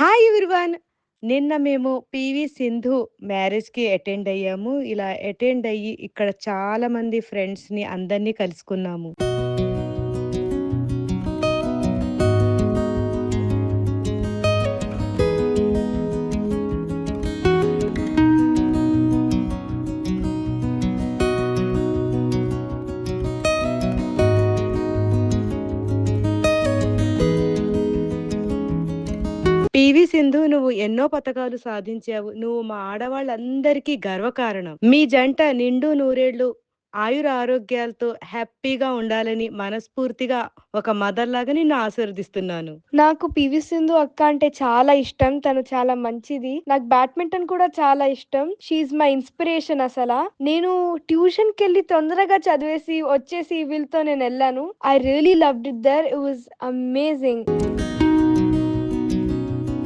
Hi everyone. నిన్న మేము 'PV Sindhu' మ్యారేజ్‌కి అటెండ్ అయ్యాము. ఇలా అటెండ్ అయ్యి ఇక్కడ చాలా మంది ఫ్రెండ్స్‌ని అందరిని కలుసుకున్నాము. 'పీవీ సింధు' నువ్వు ఎన్నో పతకాలు సాధించావు. నువ్వు మా ఆడవాళ్ళందరికీ గర్వకారణం. మీ జంట నిండు నూరేళ్లు ఆయురారోగ్యాలతో హ్యాపీగా ఉండాలని మనస్ఫూర్తిగా ఒక మదర్‌లాగా నిన్ను ఆశీర్వదిస్తున్నాను. నాకు 'పీవీ సింధు' అక్క అంటే చాలా ఇష్టం. తను చాలా మంచిది. నాకు బ్యాడ్మింటన్ కూడా చాలా ఇష్టం. షీ ఈజ్ మై ఇన్‌స్పిరేషన్ అసల. నేను ట్యూషన్‌కెళ్ళి తొందరగా చదివేసి వచ్చేసి వీళ్ళతో నేనెళ్ళాను. I really loved it there. It was amazing.